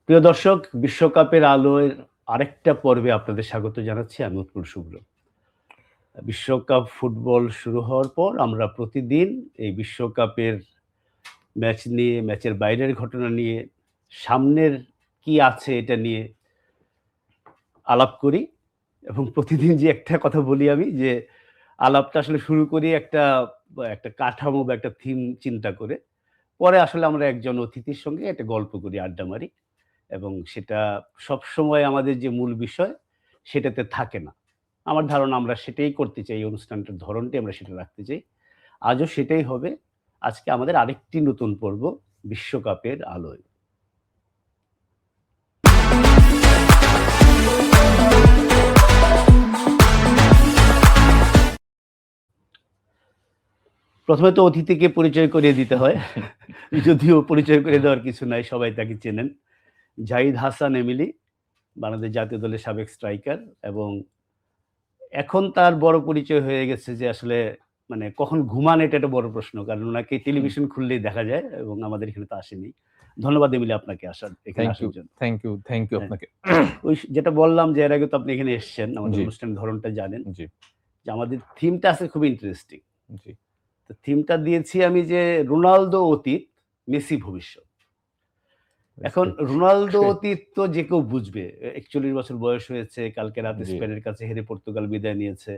প্রিয় দর্শক, বিশ্বকাপের আলোয় আরেকটা পর্বে আপনাদের স্বাগত জানাচ্ছি। আমি উৎপল শুভ্র। বিশ্বকাপ ফুটবল শুরু হওয়ার পর আমরা প্রতিদিন এই বিশ্বকাপের ম্যাচ নিয়ে, ম্যাচের বাইরের ঘটনা নিয়ে, সামনের কি আছে এটা নিয়ে আলাপ করি এবং প্রতিদিন যে একটা কথা বলি আমি যে, আলাপটা আসলে শুরু করি একটা কাঠামো বা একটা থিম চিন্তা করে। পরে আসলে আমরা একজন অতিথির সঙ্গে একটা গল্প করি, আড্ডা মারি। এবং সেটা সবসময় আমাদের যে মূল বিষয় সেটাতে থাকে না। আমার ধারণা আমরা সেটাই করতে চাই। এই অনুষ্ঠানটার ধরনটি আমরা সেটা রাখতে চাই। আজও সেটাই হবে। আজকে আমাদের আরেকটি নতুন পর্ব বিশ্বকাপের আলোয়। প্রথমে তো অতিথিকে পরিচয় করিয়ে দিতে হয়। যদিও পরিচয় করে দেওয়ার কিছু নাই, সবাই তাকে চেনেন। জাহিদ হাসান এমিলি, বাংলাদেশ জাতীয় দলের সাবেক স্ট্রাইকার এবং এখন তার বড় পরিচয় হয়ে গেছে যে আসলে মানে কখন ঘুমান এটা একটা বড় প্রশ্ন। কারণ উনাকে টেলিভিশন খুললেই দেখা যায় এবং আমাদের এখানে তো আসেনি। ধন্যবাদ এমিলি আপনাকে এখানে আসার জন্য। থ্যাংক ইউ হ্যাঁ, আপনাকে। যেটা বললাম যে এর আগে তো আপনি এখানে এসছেন, আমাদের জি, অনুষ্ঠানের ধরনটা জানেন। জি, যে আমাদের থিমটা আছে খুব ইন্টারেস্টিং। জি। তো থিমটা দিয়েছি আমি যে রোনালদো অতীত, মেসি ভবিষ্যৎ। দ্যাটস এখন গ্রেট। রোনালদো অতীত তো যে কেউ বুঝবে। ৪১ বছর বয়স হয়েছে। কালকে রাতে জি, স্পেনের কাছে হেরে পর্তুগাল বিদায় নিয়েছে।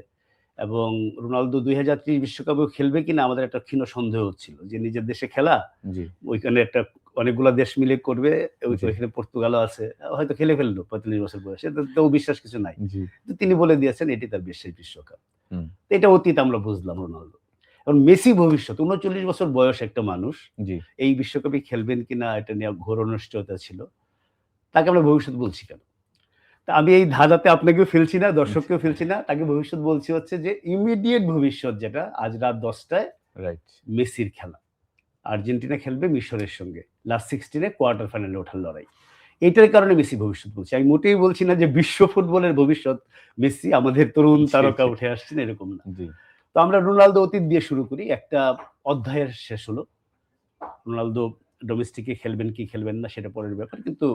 এবং রোনালদো ২০৩০ বিশ্বকাপেও খেলবে কিনা আমাদের একটা ক্ষীণ সন্দেহ হচ্ছিল। যে নিজের দেশে খেলা, জি, ওইখানে অনেকগুলা দেশ মিলে করবে। জি, ওইখানে পর্তুগালও আছে। হয়তো খেলে ফেললো ৪৫ বছর বয়সে। এটাতেও বিশ্বাস কিছু নাই। জি। কিন্তু তিনি বলে দিয়েছেন এটি তার শেষ বিশ্বকাপ। হুম, তো এটা অতীত আমরা বুঝলাম রোনালদো। এখন মেসি ভবিষ্যৎ ৩৯ বছর বয়স একটা মানুষ। জি। এই বিশ্বকাপে খেলবেন কিনা এটা নিয়ে ঘোর অনিশ্চয়তা ছিল। তাকে আমরা ভবিষ্যৎ বলছি কেন? তা আমি এই ধাঁধাতে আপনাকেও ফেলছি না, দর্শককেও ফেলছি না। তাকে ভবিষ্যৎ বলছি হচ্ছে যে ইমিডিয়েট ভবিষ্যৎ যেটা আজ রাত ১০ টায় রাইট। মেসির খেলা। আর্জেন্টিনা খেলবে মিশরের সঙ্গে। লাস্ট 16 এ কোয়ার্টার ফাইনালে ওঠার লড়াই। এটার কারণে মেসি ভবিষ্যৎ বলছি। আমি মোটেই বলছি না যে বিশ্ব ফুটবলের ভবিষ্যৎ মেসি, আমাদের তরুণ জি, তারকা জি, উঠে আসছেন এরকম না। জি, তো আমরা রোনালদো অতীত দিয়ে শুরু করি। একটা অধ্যায়ের শেষ হলো। রোনালদো ডোমেস্টিকে খেলবেন কি খেলবেন না সেটা পরের ব্যাপার। কিন্তু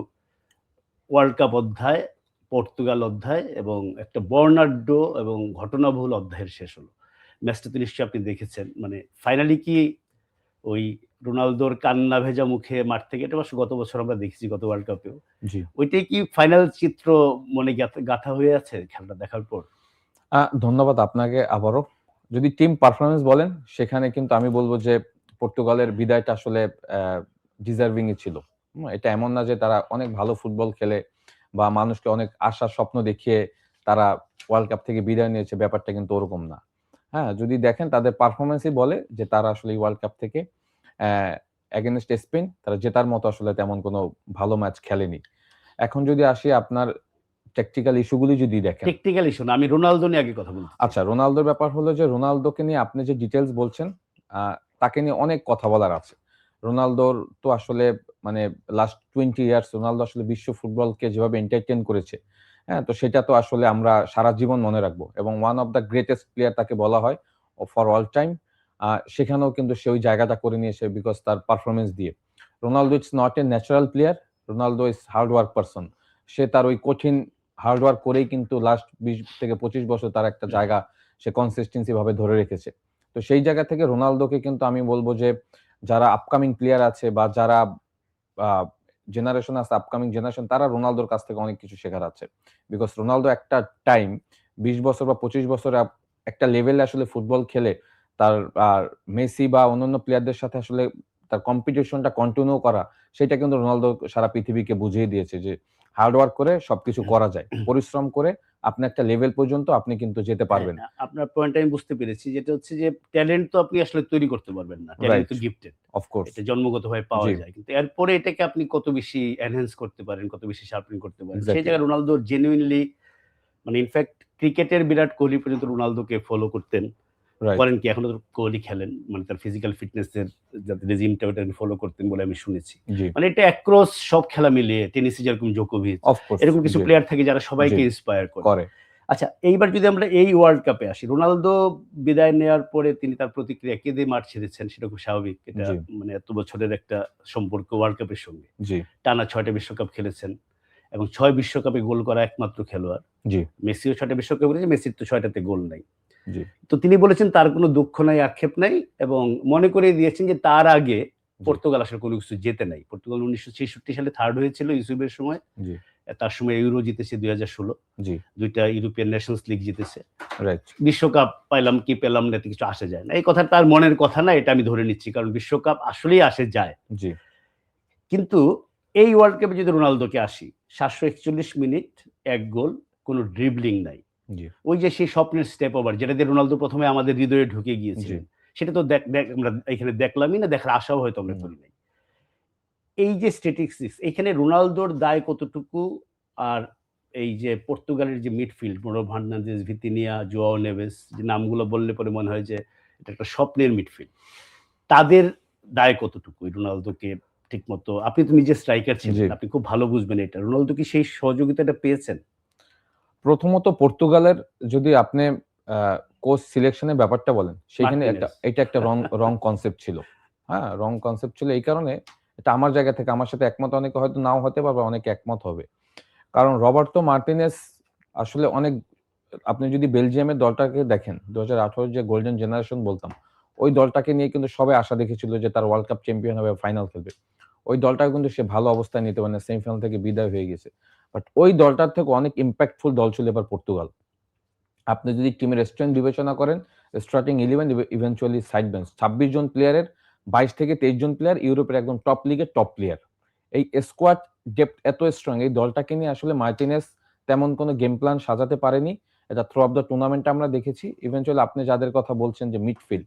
ওয়ার্ল্ড কাপ অধ্যায়, পর্তুগাল অধ্যায় এবং একটা বর্ণাঢ্য এবং ঘটনাবহুল অধ্যায়ের শেষ হলো। ম্যাচটা তো নিশ্চয়ই আপনি দেখেছেন। মানে ফাইনালি কি ওই রোনালদোর কান্না ভেজা মুখে মাঠ থেকে, এটা অবশ্য গত বছর আমরা দেখেছি গত ওয়ার্ল্ড কাপেও। জি। ওইটাই কি ফাইনাল চিত্র মনে গাঁথা হয়ে আছে খেলাটা দেখার পর? ধন্যবাদ আপনাকে আবারও। যদি টিম পারফরম্যান্স বলেন, সেখানে কিন্তু আমি বলব যে পর্তুগালের বিদায়টা আসলে অ্যা ডিজার্ভিংই ছিল। এটা এমন না যে তারা অনেক ভালো ফুটবল খেলে বা মানুষকে অনেক আশার স্বপ্ন দেখিয়ে তারা ওয়ার্ল্ড কাপ থেকে বিদায় নিয়েছে, ব্যাপারটা কিন্তু ওরকম না। হ্যাঁ? যদি দেখেন তাদের পারফরম্যান্সই বলে যে তারা আসলে এই ওয়ার্ল্ড কাপ থেকে অ্যা এগেইনস্ট স্পেন তারা জেতার মতো আসলে তেমন কোনো ভালো ম্যাচ খেলেনি। এখন যদি আসি আপনার ট্যাকটিক্যাল ইস্যু গুলি যদি দেখেন। টেকনিক্যাল ইস্যু না, আমি রোনালদো নিয়ে আগে কথা বলতে চাই। আচ্ছা, রোনালদোর ব্যাপার হলো যে রোনালদোকে নিয়ে আপনি যে ডিটেইলস বলছেন, আ তাকে নিয়ে অনেক কথা বলার আছে। রোনালদোর তো আসলে মানে লাস্ট 20 ইয়ার্স রোনালদো আসলে বিশ্ব ফুটবলকে যেভাবে এন্টারটেইন করেছে, হ্যাঁ? তো সেটা তো আসলে আমরা সারা জীবন মনে রাখবো এবং one of the greatest player তাকে বলা হয় ফর অল টাইম। সেখানেও কিন্তু সে ওই জায়গাটা করে নিয়েছে বিকজ তার পারফরম্যান্স দিয়ে। Ronaldo it's not a natural player, Ronaldo is hard work person. সে তার ওই কঠিন হার্ড ওয়ার্ক করেই কিন্তু লাস্ট ২০ থেকে ২৫ বছর তার একটা জায়গা সে কনসিস্টেন্সি ভাবে ধরে রেখেছে। তো সেই জায়গা থেকে রোনালদোকে কিন্তু আমি বলব যে যারা আপকামিং প্লেয়ার আছে বা যারা আ জেনারেশন আছে, আপকামিং জেনারেশন তারা রোনালদোর কাছ থেকে অনেক কিছু শেখার আছে। বিকজ রোনালদো একটা টাইম ২০ বছর বা ২৫ বছর একটা লেভেলে আসলে ফুটবল খেলে তার মেসি বা অন্যান্য প্লেয়ারদের সাথে আসলে তার কম্পিটিশনটা কন্টিনিউ করা সেটা কিন্তু রোনালদো সারা পৃথিবীকে বুঝিয়ে দিয়েছে যে হার্ড ওয়ার্ক করে সবকিছু করা যায়। পরিশ্রম করে আপনি একটা লেভেল পর্যন্ত আপনি কিন্তু যেতে হ্যাঁ, পারবেন। আপনার পয়েন্টটা আমি বুঝতে পেরেছি। যেটা হচ্ছে যে ট্যালেন্ট তো আপনি আসলে তৈরি করতে পারবেন না। ট্যালেন্ট রাইট, তো গিফটেড। Of course. এটা জন্মগতভাবে পাওয়া জি, যায়। কিন্তু এরপরে এটাকে আপনি কত বেশি এনহান্স করতে পারেন, কত বেশি শার্পেন করতে পারেন। সেই এক্সাক্টলি। জায়গায় রোনালদো জেনুইনলি মানে ইনফেক্ট ক্রিকেটের বিরাট কোহলি পর্যন্ত রোনালদোকে ফলো করতেন। রাইট। করেন কি এখনো তো কোহলি খেলেন। মানে তার ফিজিক্যাল ফিটনেস এর যাতে রেজিমটা ওটা ফলো করতেন বলে আমি শুনেছি। জি, মানে এটা অ্যাক্রস সব খেলা মিলিয়ে টেনিসে যেরকম জোকোভিচ, অফ কোর্স। এরকম কিছু জি, প্লেয়ার থাকে যারা জি, সবাইকে ইন্সপায়ার করে। করে। আচ্ছা, এইবার যদি আমরা এই ওয়ার্ল্ড কাপে আসি, রোনালদো বিদায় নেওয়ার পরে তিনি তার প্রতিক্রিয়া কেঁদে মাঠ ছেড়েছেন, সেটা খুব স্বাভাবিক। এটা জি, মানে এত বছরের একটা সম্পর্ক ওয়ার্ল্ড কাপের সঙ্গে। জি, টানা ৬ টা বিশ্বকাপ খেলেছেন এবং ৬ বিশ্বকাপে গোল করা একমাত্র খেলোয়াড়। জি, মেসিও ৬ টা বিশ্বকাপ খেলেছে, মেসির তো ৬ টাতে গোল নাই। জি, তো তিনি বলেছেন তার কোনো দুঃখ নাই, আক্ষেপ নাই এবং মনে করিয়ে দিয়েছেন যে তার আগে জি, পর্তুগাল আসলে কোনো কিছু জেতে নাই। পর্তুগাল ১৯৬৬ সালে 3rd হয়েছিল ইউসুফের সময়। জি, তার সময় ইউরো জিতেছে ২০১৬। জি, ২ টা ইউরোপিয়ান নেশনস লিগ জিতেছে। রাইট। বিশ্বকাপ পাইলাম কি পেলাম না এতে কিছু আসে যায় না। এই কথা তার মনের কথা না, এটা আমি ধরে নিচ্ছি। কারণ বিশ্বকাপ আসলেই আসে যায়। জি, কিন্তু এই ওয়ার্ল্ড কাপে যদি রোনালদোকে আসি, ৭৪১ মিনিট ১ গোল, কোন ড্রিবলিং নাই। জি, ওই যে সেই স্বপ্নের স্টেপ ওভার যেটা দিয়ে রোনালদো ১ম এ আমাদের হৃদয়ে ঢুকে জি, গিয়েছিলেন। সেটা তো দেখ দেখ আমরা এখানে দেখলামই না, দেখার আশাও হয়তো আমরা হুম। করি নাই। এই যে স্ট্যাটিস্টিক্স এখানে রোনালদোর দায় কতটুকু? আর এই যে পর্তুগালের যে midfield Bruno Fernandes, Vitinha, Joao Neves যে নামগুলো বললে পরে মনে হয় যে এটা একটা স্বপ্নের মিডফিল্ড। তাদের দায় কতটুকু এই রোনালদোকে ঠিকমতো আপনি তো নিজে স্ট্রাইকার জি। ছিলেন। আপনি খুব ভালো বুঝবেন এটা। রোনালদো কি সেই সহযোগিতাটা পেয়েছেন? প্রথমত পর্তুগালের যদি আপনি আ কোচ সিলেকশন এর ব্যাপারটা বলেন, সেখানে মার্টিনেজ। এটা একটা রং কনসেপ্ট ছিল। হ্যাঁ? রং কনসেপ্ট ছিল এই কারণে, এটা আমার জায়গা থেকে আমার সাথে একমত অনেকে হয়তো নাও হতে পারবে, অনেকে একমত হবে। কারণ রবার্তো মার্টিনেজ আসলে অনেক, আপনি যদি বেলজিয়ামের দলটাকে দেখেন, ২০১৮ যে গোল্ডেন জেনারেশন বলতাম, ওই দলটাকে নিয়ে কিন্তু সবাই আশা দেখেছিল যে তারা ওয়ার্ল্ড কাপ চ্যাম্পিয়ন হবে, ফাইনাল খেলবে। ওই দলটাকে কিন্তু সে ভালো অবস্থায় নিতে পারে না, সেমিফাইনাল থেকে বিদায় হয়ে গেছে। বাট ওই দলটার থেকে অনেক ইমপ্যাক্টফুল দল ছিল এবার পর্তুগাল। আপনি যদি টিমের স্ট্রেংথ বিবেচনা করেন, স্টার্টিং 11 ইভেনচুয়ালি সাইড বেঞ্চ। ২৬ জন প্লেয়ারের ২২ থেকে ২৩ জন প্লেয়ার ইউরোপের একদম টপ লিগের টপ প্লেয়ার। এই স্কোয়াড ডেপথ এত স্ট্রং, এই দলটাকে নিয়ে আসলে মার্টিনেজ তেমন কোনো গেম প্ল্যান সাজাতে পারেনি। এটা থ্রু অফ দ্য টুর্নামেন্ট আমরা দেখেছি। ইভেনচুয়ালি আপনি যাদের কথা বলছেন যে মিডফিল্ড,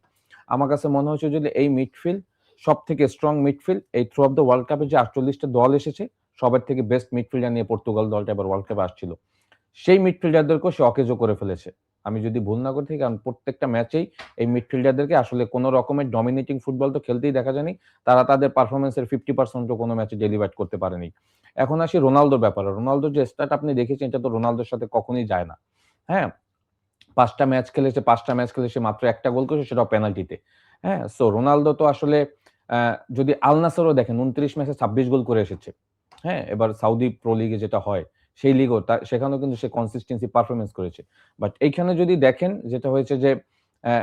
আমার কাছে মনে হচ্ছে যদি এই মিডফিল্ড সবথেকে স্ট্রং মিডফিল্ড এই থ্রু অফ দ্য ওয়ার্ল্ড কাপে যে ৪৮ টা দল এসেছে, সবার থেকে বেস্ট মিডফিল্ডার নিয়ে পর্তুগাল দলটা এবার ওয়ার্ল্ড কাপে আসছিল। সেই মিডফিল্ডারদেরকেও সে অকেজো করে ফেলেছে। আমি যদি ভুল না করে থাকি, কারণ প্রত্যেকটা ম্যাচেই এই মিডফিল্ডারদেরকে আসলে কোন রকমের ডমিনেটিং ফুটবল তো খেলতেই দেখা যায়নি। তারা তাদের পারফরম্যান্সের 50% ও কোন ম্যাচে ডেলিভার করতে পারেনি। এখন আসি রোনালদোর ব্যাপারে। রোনালদোর যে স্ট্যাট আপনি দেখেছেন, এটা তো রোনালদোর সাথে কখনোই যায় না। হ্যাঁ? ৫ টা ম্যাচ খেলেছে, ৫ টা ম্যাচ খেলে সে মাত্র ১ টা গোল করেছে, সেটাও পেনাল্টিতে। হ্যাঁ? সো রোনালদো তো আসলে আ যদি আল নাসরও দেখেন ২৯ ম্যাচে ২৬ গোল করে এসেছে। হ্যাঁ? এবার সাউদি প্রো লিগে যেটা হয়, সেই লিগও সেখানেও কিন্তু সে কনসিস্টেন্সি পারফরম্যান্স করেছে। বাট এইখানে যদি দেখেন যেটা হয়েছে যে অ্যা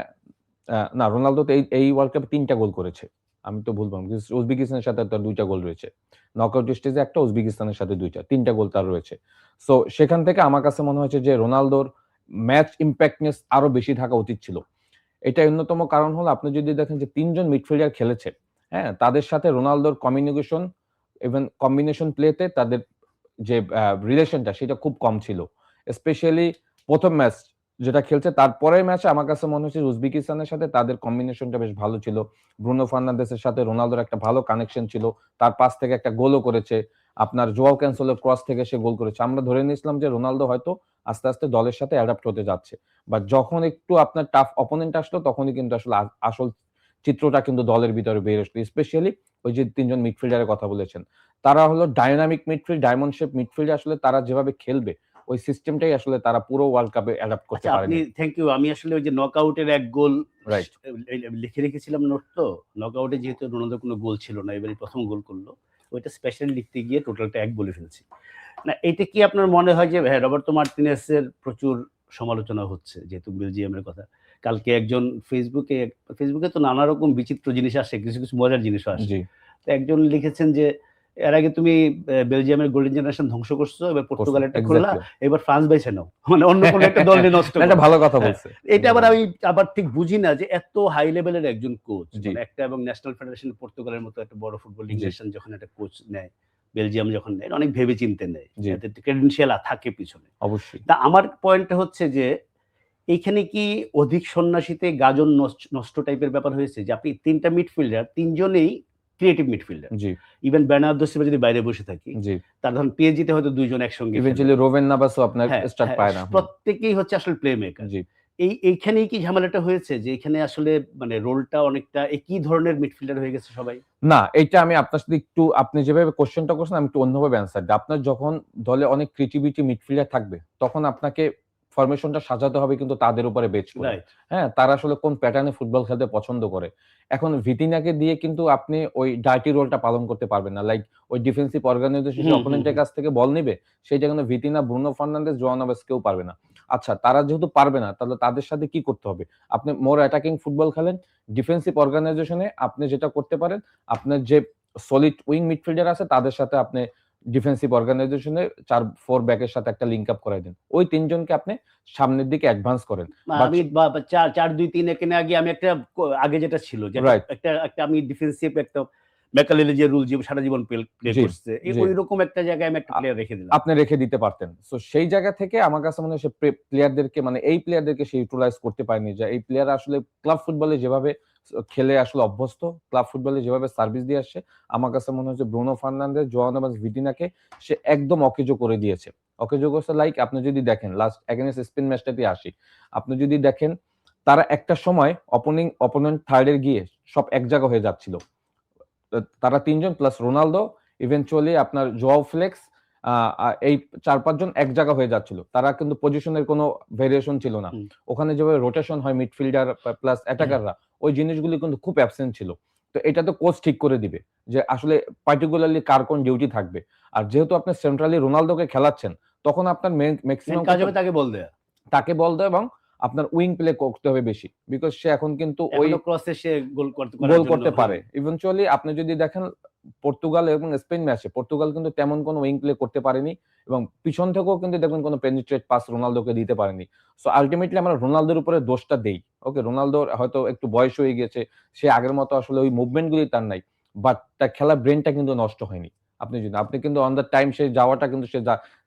না, রোনালদো তো এই ওয়ার্ল্ড কাপে ৩ টা গোল করেছে। আমি তো ভুল বললাম। উজবেকিস্তানের সাথে তার ২ টা গোল রয়েছে। নকআউট স্টেজে ১ টা, উজবেকিস্তানের সাথে ২ টা। ৩ টা গোল তার রয়েছে। সো সেখান থেকে আমার কাছে মনে হয়েছে যে রোনালদোর ম্যাচ ইমপ্যাক্টনেস আরো বেশি থাকা উচিত ছিল। এটার অন্যতম কারণ হলো আপনি যদি দেখেন যে ৩ জন মিডফিল্ডার খেলেছে, হ্যাঁ? তাদের সাথে রোনালদোর কমিউনিকেশন, ইভেন কম্বিনেশন প্লেতে তাদের যে রিলেশনটা সেটা খুব কম ছিল। স্পেশালি ১ম ম্যাচ যেটা খেলছে তার পরের ম্যাচে আমার কাছে মনে হচ্ছে উজবেকিস্তানের সাথে তাদের কম্বিনেশনটা বেশ ভালো ছিল। ব্রুনো ফার্নান্দেসের সাথে রোনালদোর একটা ভালো কানেকশন ছিল। তার পাস থেকে একটা গোলও করেছে। আপনার জোয়াও ক্যানসেলোর ক্রস থেকে সে গোল করেছে। আমরা ধরে নিয়েছিলাম যে রোনালদো হয়তো আস্তে, আস্তে দলের সাথে অ্যাডাপ্ট হতে যাচ্ছে। বাট যখন একটু আপনার টাফ অপোনেন্ট আসলো, তখনই কিন্তু আসলে আসল চিত্রটা কিন্তু দলের ভিতরে বের আসলো। স্পেশালি ওই যে ৩ জন মিডফিল্ডারের কথা বলেছেন। তারা হলো ডায়নামিক মিডফিল্ড, ডায়মন্ড শেপ মিডফিল্ডে আসলে তারা যেভাবে খেলবে, ওই সিস্টেমটাই আসলে তারা পুরো ওয়ার্ল্ড কাপে অ্যাডপ্ট করতে আচ্ছা, আপনি পারেনি। Thank you. আমি আসলে ওই যে নকআউটের ১ গোল রাইট। লিখে রেখেছিলাম নোট তো। নকআউটে যেহেতু রোনালদোর কোনো গোল ছিল না, এবারই ১ম গোল করল। ওইটা স্পেশালি লিখতে গিয়ে টোটালটা ১ বলে ফেলছি। না, এটা কি আপনার মনে হয় যে হ্যাঁ, রবার্তো মার্টিনেজের প্রচুর সমালোচনা হচ্ছে যেহেতু বেলজিয়ামের কথা। কালকে একজন ফেসবুকে তো নানা রকম বিচিত্র জিনিস আসে, কিছু, কিছু মজার জিনিসও আসে। জি, তো একজন লিখেছেন যে, "এর আগে তুমি বেলজিয়ামের গোল্ডেন জেনারেশন ধ্বংস করছো, এবার করছে। পর্তুগালেরটা খুললা, এক্সাক্টলি। এবার ফ্রান্স বাইছে নাও।" মানে অন্য কোনো একটা দল নিয়ে নষ্ট না, এটা করো। ভালো কথা হ্যাঁ, বলছে। এটা এটা আবার ভালো আমি বলছে। আবার ঠিক বুঝি না যে এত হাই লেভেলের একজন কোচ জি, মানে একটা এবং ন্যাশনাল ফেডারেশন পর্তুগালের মতো একটা বড় ফুটবলিং জি, নেশন যখন একটা কোচ নেয়, বেলজিয়াম যখন নেয়, অনেক ভেবে চিন্তে নেয়। জি, এতে ক্রেডেনশিয়াল থাকে পিছনে। অবশ্যই। তা আমার পয়েন্টটা হচ্ছে যে এইখানে কি অধিক সন্ন্যাসীতে গাজন নষ্ট টাইপের ব্যাপার হয়েছে? যে আপনি ৩ টা মিডফিল্ডার, ৩ জনেই ক্রিয়েটিভ মিডফিল্ডার। জি, ইভেন বের্নার্দো সিলভা যদি বাইরে বসে থাকি, জি। তার ধরেন পিএসজি তে হয়তো ২ জন একসঙ্গে খেলে। ইভেনচুয়ালি রোবেন নাভাসও আপনার হ্যাঁ, স্টার্ট হ্যাঁ, পায় না। হুম, প্রত্যেকেই হচ্ছে আসলে প্লে মেকার। জি। এইখানেই কি ঝামেলাটা হয়েছে? যে এখানে আসলে মানে রোলটা অনেকটা একই ধরনের মিডফিল্ডার হয়ে গেছে সবাই? না, এইটা আমি আপনার সাথে একটু, আপনি যেভাবে কোয়েশ্চেনটা করছেন আমি একটু অন্যভাবে অ্যান্সার দিই। আপনার যখন দলে অনেক ক্রিয়েটিভিটি মিডফিল্ডার থাকবে, তখন আপনাকে ফরমেশনটা সাজাতে হবে কিন্তু তাদের উপরে বেচ করে। রাইট। হ্যাঁ, তারা আসলে কোন প্যাটার্নে ফুটবল খেলতে পছন্দ করে। এখন ভিতিনাকে দিয়ে কিন্তু আপনি ওই ডার্টি রোলটা পালন করতে পারবেন না। লাইক ওই ডিফেন্সিভ অর্গানাইজেশন যে হুম, হুম, অপোনেন্টের হুম। কাছ থেকে বল নিবে, সেইটা কিন্তু ভিতিনা, ব্রুনো ফার্নান্দেজ, জোয়ান নেভেস কেউ পারবে না। আচ্ছা, তারা যেহেতু পারবে না, তাহলে তাদের সাথে কি করতে হবে? আপনি মোর অ্যাটাকিং ফুটবল খেলেন। ডিফেন্সিভ অর্গানাইজেশনে আপনি যেটা করতে পারেন, আপনার যে সলিড উইং মিডফিল্ডার আছে তাদের সাথে আপনি ডিফেন্সিভ অর্গানাইজেশনে 4 ব্যাকের সাথে একটা লিঙ্ক আপ করায় দিন। ওই ৩ জনকে আপনি সামনের দিকে অ্যাডভান্স করেন। বাট আমি ৪-২-৩ এখানে আগে আমি একটা আগে যেটা ছিল যে রাইট। একটা একটা আমি ডিফেন্সিভ একটা ম্যাকালেলের যে রুল সারা জীবন প্লে জি, করছে। জি। ঐরকম একটা জায়গায় আমি একটা আ প্লেয়ার রেখে দিলাম। আপনি রেখে দিতে পারতেন। সো সেই জায়গা থেকে আমার কাছে মনে হয় সে প্লেয়ারদেরকে মানে এই প্লেয়ারদেরকে সে ইউটিলাইজ করতে পারেনি যে এই প্লেয়াররা আসলে ক্লাব ফুটবলে যেভাবে খেলে আসলে অভ্যস্ত, ক্লাব ফুটবলে যেভাবে সার্ভিস দিয়ে আসছে, আমার কাছে মনে হচ্ছে ব্রুনো ফার্নান্দেজ, জোয়াও নেভেস, ভিতিনাকে সে একদম অকেজো করে দিয়েছে। অকেজো করছে লাইক আপনি যদি দেখেন লাস্ট এগেইনস্ট স্পেন ম্যাচটাতে আসি। আপনি যদি দেখেন তারা একটা সময় অপোনেন্ট থার্ড এ গিয়ে সব এক জায়গা হয়ে যাচ্ছিল। তারা ৩ জন প্লাস রোনালদো, ইভেনচুয়ালি আপনার জোয়াও ফ্লেক্স, এই ৪-৫ জন এক জায়গা হয়ে যাচ্ছিল। তারা কিন্তু পজিশনের কোনো ভেরিয়েশন ছিল না। হুম। ওখানে যেভাবে রোটেশন হয় মিডফিল্ডার প্লাস অ্যাটাকাররা, ওই জিনিসগুলি কিন্তু খুব অ্যাবসেন্ট ছিল। তো এটা তো কোচ ঠিক করে দিবে যে আসলে পার্টিকুলারলি কার কোন ডিউটি থাকবে। আর যেহেতু আপনি সেন্ট্রালি রোনালদোকে খেলাচ্ছেন, তখন আপনার মেইন ম্যাক্সিমাম কাজ হবে তাকে বল দেয়া। তাকে বল দেওয়া এবং আপনার উইং প্লে করতে হবে বেশি। বিকজ সে এখন কিন্তু ওই এখনো ক্রসে সে গোল করার গোল জন্য করতে হ্যাঁ। পারে। ইভেনচুয়ালি আপনি যদি দেখেন পর্তুগাল এবং স্পেন ম্যাচে পর্তুগাল কিন্তু তেমন কোনো উইং প্লে করতে পারেনি এবং পিছন থেকেও কিন্তু দেখবেন কোনো পেনিট্রেট পাস রোনালদোকে দিতে পারেনি। সো আল্টিমেটলি আমরা রোনালদোর উপরে দোষটা দেই। ওকে, রোনালদোর হয়তো একটু বয়স হয়ে গিয়েছে। সে আগের মতো আসলে ওই মুভমেন্ট গুলি তার নাই। বাট তার খেলার ব্রেইনটা কিন্তু নষ্ট হয়নি। আপনি কিন্তু অন দ্য টাইম সে যাওয়াটা কিন্তু সে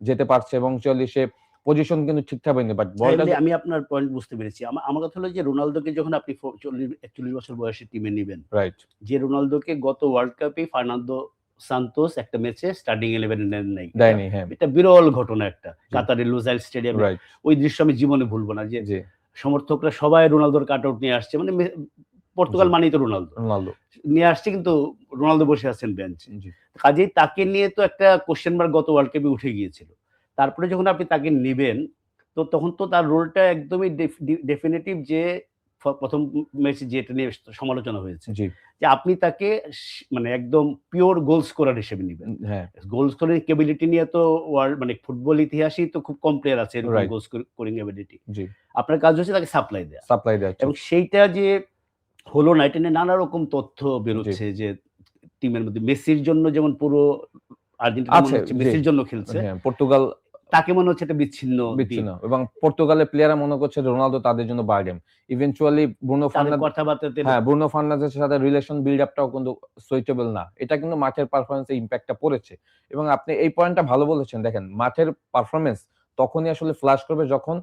যেতে পারছে এবং সে পজিশন কিন্তু ঠিকঠাক হয়নি। বাট বলটা আমি আপনার পয়েন্ট বুঝতে পেরেছি। আমার কথা হলো যে রোনালদোকে যখন আপনি ৪১ বছর বয়সে টিমে নিবেন, রাইট। যে রোনালদোকে গত ওয়ার্ল্ড কাপে ফার্নান্দো সান্তোস একটা ম্যাচে স্টার্টিং 11 এ নেন নাই। দেয়নি, হ্যাঁ। এটা বিরল ঘটনা একটা। জি। কাতারের লুসাইল স্টেডিয়ামে রাইট। ওই দৃশ্য আমি জীবনে ভুলব না যে জি, সমর্থকরা সবাই রোনালদোর কাটআউট নিয়ে আসছে। মানে পর্তুগাল জি। মানেই তো রোনালদো। রোনালদো। নিয়ে আসছে কিন্তু রোনালদো বসে আছেন বেঞ্চে। জি। কাজেই তাকে নিয়ে তো একটা কোয়েশ্চেন মার্ক গত ওয়ার্ল্ড কাপে উঠে গিয়েছিল। তারপরে যখন আপনি তাকে নিবেন, তো তখন তো তার রোলটা একদমই ডেফিনিটিভ যে ১ম ম্যাচে যেটা নিয়ে সমালোচনা হয়েছে। জি। যে আপনি তাকে মানে একদম পিওর গোল স্কোরার হিসেবে নিবেন। হ্যাঁ। গোল স্কোরিং ক্যাপাবিলিটি নিয়ে তো মানে ফুটবল ইতিহাসেই তো খুব কম প্লেয়ার আছে এরকম রাইট। Goal scoring ability. জি। আপনার কাজ হচ্ছে তাকে সাপ্লাই দেয়া। সাপ্লাই দেওয়া এবং ঠিক। সেইটা যে হলো না, এটা নিয়ে নানা রকম তথ্য জি। বেরোচ্ছে যে টিমের মধ্যে মেসির জন্য যেমন পুরো আর্জেন্টিনা মনে আছে, হচ্ছে জি। মেসির জন্য খেলছে। হ্যাঁ, পর্তুগাল তাকে মনে হচ্ছে একটা বিচ্ছিন্ন দ্বীপ। বিচ্ছিন্ন এবং পর্তুগালের প্লেয়াররা মনে করছে রোনালদো তাদের জন্য বার্ডেন। ইভেনচুয়ালি তাদের কথাবার্তাতে ব্রুনো ফার্নান্দেজের সাথে রিলেশন বিল্ড আপটাও কিন্তু সুইটেবল না। এটা কিন্তু মাঠের পারফরম্যান্স এ ইমপ্যাক্টটা পড়েছে। এবং আপনি এই পয়েন্টটা ভালো বলেছেন। দেখেন, মাঠের পারফরম্যান্স তখনই আসলে ফ্লাশ করবে যখন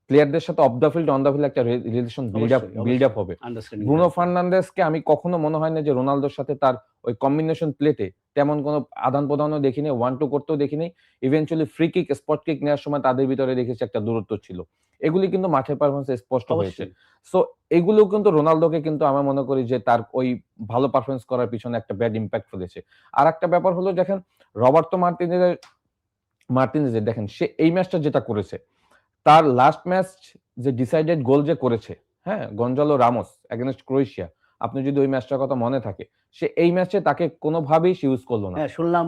প্লেয়ারদের সাথে of the field, on the field একটা রিলেশন বিল্ড অবশ্যই, আপ অবশ্যই। হবে। আন্ডারস্ট্যান্ডিং ব্রুনো থাকবে। ফার্নান্দেজকে আমি কখনো মনে হয় না যে রোনালদোর সাথে তার ওই কম্বিনেশন প্লেতে তেমন কোনো আদান-প্রদানও দেখিনি, 1-2 করতেও দেখিনি। Eventually free kick, spot kick নেওয়ার সময় তাদের ভিতরে দেখেছি একটা দূরত্ব ছিল। এগুলি কিন্তু মাঠের পারফরম্যান্সে স্পষ্ট হয়েছে। অবশ্যই। সো এগুলোও কিন্তু রোনালদোকে কিন্তু আমি মনে করি যে তার ওই ভালো পারফরম্যান্স করার পিছনে একটা ব্যাড ইমপ্যাক্ট ফেলেছে। আরেকটা ব্যাপার হলো দেখেন রবার্তো মার্টিনেজের দেখেন সে এই ম্যাচটা যেটা করেছে, তার লাস্ট ম্যাচ যে ডিসাইডেড গোল যে করেছে, হ্যাঁ? Gonzalo Ramos against Croatia. আপনি যদি ওই ম্যাচটার কথা মনে থাকে, সে এই ম্যাচে তাকে কোনোভাবেই সে ইউজ করল না। হ্যাঁ, শুনলাম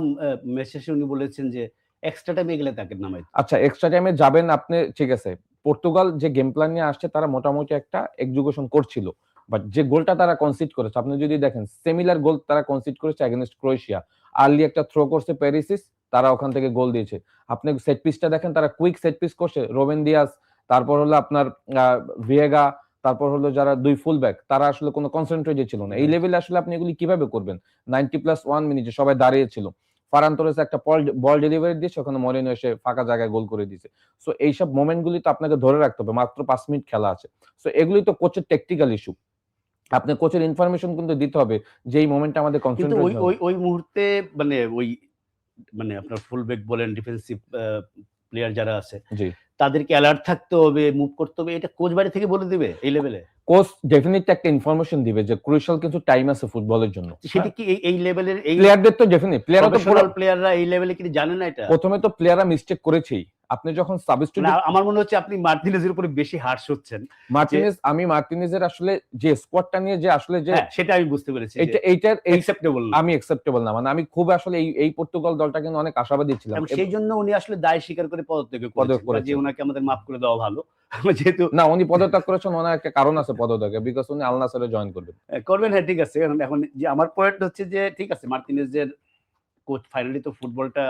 ম্যাচ শেষে উনি বলেছেন যে এক্সট্রা টাইমে গেলে তাকে নামাইতো। আচ্ছা, এক্সট্রা টাইমে যাবেন আপনি, ঠিক আছে। পর্তুগাল যে গেম প্ল্যান নিয়ে আসছে তারা মোটামুটি একটা এক্সিকিউশন করছিল। বাট যে গোলটা তারা কনসিড করেছে, আপনি যদি দেখেন সিমিলার গোল তারা কনসিড করেছে এগেইনস্ট ক্রোয়েশিয়া। আর্লি একটা থ্রো করছে পেরিসিচ, তারা ওখান থেকে গোল দিয়েছে। আপনি সেট পিসটা দেখেন, তারা কুইক সেট পিস করছে। রুবেন দিয়াস, তারপর হলো আপনার আ ভিয়েগা, তারপর হলো যারা ২ ফুল ব্যাক, তারা আসলে কোনো কনসেনট্রেটেড ছিল না। এই লেভেলে আসলে আপনি এগুলি কিভাবে করবেন? 90+1 মিনিটে সবাই দাঁড়িয়ে ছিল। ফারান তোরেস একটা বল ডেলিভারি দিয়েছে, ওখানে মরিনো এসে ফাঁকা জায়গায় গোল করে দিয়েছে। সো এইসব মোমেন্ট গুলি তো আপনাকে ধরে রাখতে হবে। মাত্র ৫ মিনিট খেলা আছে। সো এগুলি তো কোচের ট্যাকটিক্যাল ইস্যু। আপনার কোচের ইনফরমেশন কিন্তু দিতে হবে যে এই মোমেন্টে আমাদের কিন্তু কনসেনট্রেট হবে। ওই মুহূর্তে মানে মানে আপনার ফুল ব্যাক বলেন, ডিফেন্সিভ প্লেয়ার যারা আছে, জি। তাদেরকে অ্যালার্ট থাকতে হবে, মুভ করতে হবে। এটা কোচ বাড়ি থেকে বলে দিবে এই লেভেলে? কোচ ডেফিনিটলি একটা ইনফরমেশন দিবে যে ক্রুশাল কিন্তু টাইম আছে ফুটবলের জন্য। সেটা কি এই লেভেলের প্লেয়ারদের তো ডেফিনিটলি প্লেয়াররা তো প্রফেশনাল প্লেয়াররা এই লেভেলে কি জানে না এটা? ১ম এ তো প্লেয়াররা মিস্টেক করেছেই। আপনি যখন সাবস্টিটিউট মানে আমার মনে হচ্ছে আপনি মার্টিনেজের উপরে বেশি হার্শ হচ্ছেন। মার্টিনেজের আসলে যে স্কোয়াডটা নিয়ে যে আসলে যে হ্যাঁ, সেটা আমি বুঝতে পেরেছি যে এইটার অ্যাকসেপ্টেবল না। আমি অ্যাকসেপ্টেবল না। মানে আমি খুব আসলে এই পর্তুগাল দলটা কিন্তু অনেক আশাবাদী ছিলাম এবং সেই জন্য উনি আসলে দায় স্বীকার করে পদত্যাগ পদত্যাগ করেছেন, যে করেছেন। উনাকে আমাদের মাফ করে দেওয়া ভালো। যেহেতু না, উনি পদত্যাগ করেছেন, ওনার একটা কারণ আছে পদত্যাগের, বিকজ উনি আল নাসরে জয়েন করবেন। করবেন, হ্যাঁ ঠিক আছে। এখন যে আমার পয়েন্ট হচ্ছে যে ঠিক আছে, মার্টিনেজের কোচ ফাইনালি তো ফুটবলটা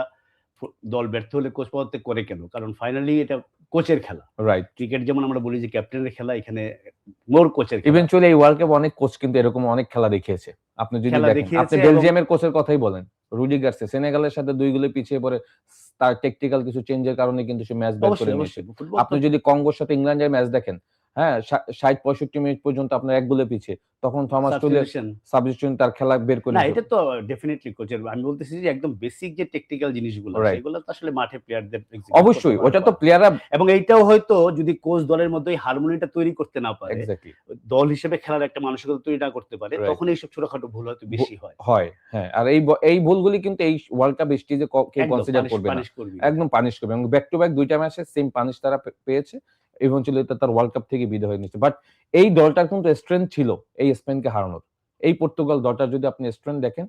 দল ব্যর্থ হলে কোচ পদত্যাগ করে কেন? কারণ ফাইনালি এটা কোচের খেলা। রাইট। ক্রিকেট যেমন আমরা বলি যে ক্যাপ্টেনের খেলা, এখানে মোর কোচের খেলা। ইভেনচুয়ালি এই ওয়ার্ল্ড কাপে অনেক কোচ কিন্তু এরকম অনেক খেলা দেখিয়েছে। আপনি যদি খেলা দেখেন, দেখিয়েছে আপনি এবং বেলজিয়ামের কোচের কথাই বলেন। রুডি গার্সিয়া সেনেগালের সাথে ২ গোলে পিছিয়ে পড়ে তার ট্যাকটিক্যাল কিছু চেঞ্জের কারণে কিন্তু সে ম্যাচ বের করে অবশ্যই, নিয়েছে। অবশ্যই। ফুটবল আপনি তো যদি কঙ্গোর সাথে ইংল্যান্ডের ম্যাচ দেখেন, হ্যাঁ, ৬০-৬৫ মিনিট পর্যন্ত আপনার ১ গোলে পিছিয়ে। তখন থমাস টুলের সাবস্টিটিউশন। সাবস্টিটিউশন তার খেলা বের করে না, নিল। এটা তো ডেফিনিটলি কোচের। আমি বলতেছি যে একদম বেসিক যে টেকনিক্যাল জিনিসগুলো, রাইট। সেগুলো তো আসলে মাঠে প্লেয়ারদের এক্সিকিউট করতে অবশ্যই পারে ওটা তো পারে। প্লেয়াররা এবং এইটাও হয়তো যদি কোচ দলের মধ্যে ওই হারমোনিটা তৈরি করতে না পারে, এক্সাক্টলি দল হিসেবে খেলার একটা মানসিকতা তৈরি না করতে পারে, রাইট তখন এইসব ছোটখাটো ভুল হয়তো বেশি হয়। হয়। হ্যাঁ, আর এই ভুলগুলি কিন্তু এই ওয়ার্ল্ড কাপ স্টেজে কেউ একদম কনসিডার করবে না। পানিশ করবি। একদম পানিশ করবে এবং ব্যাক টু ব্যাক ২ টা ম্যাচে সেম পানিশ তারা পেয়েছে। ইভেনচুয়ালি তার ওয়ার্ল্ড কাপ থেকে বিদায় হয়ে নিচ্ছে। বাট এই দলটার কিন্তু স্ট্রেংথ ছিল এই স্পেনকে হারানোর। এই পর্তুগাল দলটার যদি আপনি স্ট্রেংথ দেখেন,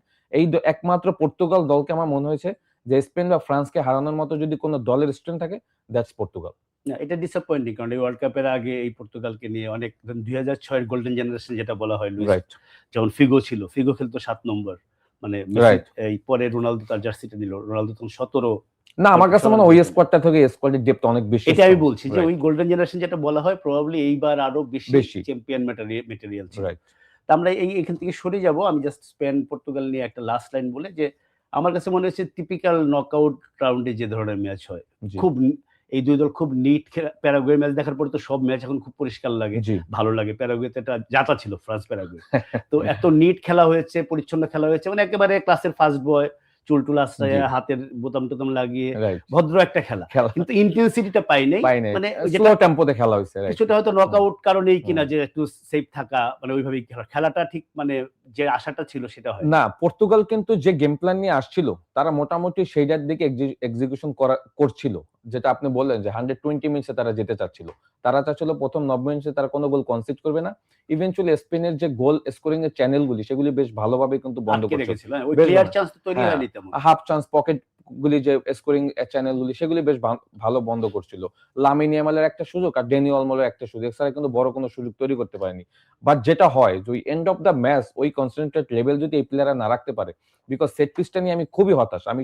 একমাত্র পর্তুগাল দলকে আমার মনে হয়েছে যে স্পেন বা ফ্রান্সকে হারানোর মতো যদি কোন দলের স্ট্রেংথ থাকে, দ্যাটস পর্তুগাল। না, এটা ডিসঅ্যাপয়েন্টিং, কারণ এই ওয়ার্ল্ড কাপের আগে এই পর্তুগালকে নিয়ে অনেক ২০০৬ এর গোল্ডেন জেনারেশন যেটা বলা হয়, লুইস, রাইট, যেমন ফিগো ছিল। ফিগো খেলতো ৭ নম্বর। মানে মেসি রাইট। এই পরে রোনালদো তার জার্সিটা নিল। রোনালদো তখন ১৭। না, আমার কাছে মনে হয় ওই ১৭ স্কোয়াডটা থেকে এই স্কোয়াডের ডেপথ অনেক বেশি এটা আমি স্ট্রং। বলছি যে রাইট, ওই গোল্ডেন জেনারেশন যেটা বলা হয়, প্রবাবলি এইবার আরো বেশি বেশি। চ্যাম্পিয়ন ম্যাটেরিয়াল ছিল। রাইট, তো আমরা এখান থেকে সরে যাব। আমি জাস্ট স্পেন পর্তুগাল নিয়ে একটা লাস্ট লাইন বলে যে আমার কাছে মনে হচ্ছে টিপিক্যাল নকআউট রাউন্ডে যে ধরনের ম্যাচ হয়, জি, খুব এই ২ দল খুব নিট খেলা। প্যারাগুয়ে ম্যাচ দেখার পরে তো সব ম্যাচ এখন খুব পরিষ্কার লাগে, জি। ভালো লাগে। প্যারাগুয়েতে একটা যাতা ছিল, ফ্রান্স প্যারাগুয়ে। তো এত নিট খেলা হয়েছে, পরিচ্ছন্ন খেলা হয়েছে, মানে একেবারে ক্লাসের ফার্স্ট বয়, চুল-টুল জি, আঁচড়াইয়া, হাতের বোতাম-টোতাম লাগিয়ে রাইট। ভদ্র একটা খেলা। খেলা কিন্তু ইনটেনসিটিটা পাই নাই। পাই নাই। মানে স্লো যেটা টেম্পোতে খেলা হইছে। রাইট। কিছুটা হয়তো নকআউট কারণেই কিনা হুম। যে একটু সেফ থাকা, মানে ওইভাবেই খেলাটা ঠিক মানে যে আশাটা ছিল সেটা হয় না, পর্তুগাল কিন্তু যে গেম প্ল্যান নিয়ে আসছিল, তারা মোটামুটি সেইটার দিকে এক্সিকিউশন করছিল। যেটা আপনি বললেন যে 120 মিনিটসে তারা যেতে চাচ্ছিল। তারা চাচ্ছিল ১ম ৯০ মিনিটসে তারা কোন গোল কনসিড করবে না। ইভেনচুয়ালি স্পেনের যে গোল স্কোরিং এর চ্যানেলগুলি, সেগুলি বেশ ভালোভাবে কিন্তু বন্ধ আটকে করছে। রেখেছিল। হ্যাঁ, ওই বেশ ক্লিয়ার ভালো। চান্স তো তৈরি হ্যাঁ, হয়নি তেমন। হাফ চান্স পকেট গুলি যে স্কোরিং চ্যানেলগুলি, সেগুলি বেশ ভালো বন্ধ করছিল। লামিন ইয়ামালের একটা সুযোগ আর ড্যানি অলমোর একটা সুযোগ ছাড়া কিন্তু বড় কোনো সুযোগ তৈরি করতে পারেনি। বাট যেটা হয় যে ওই এন্ড অফ দ্য ম্যাচ ওই কনসেনট্রেট লেভেল যদি এই প্লেয়াররা না রাখতে পারে, বিকজ সেট পিসটা নিয়ে আমি খুবই হতাশ। আমি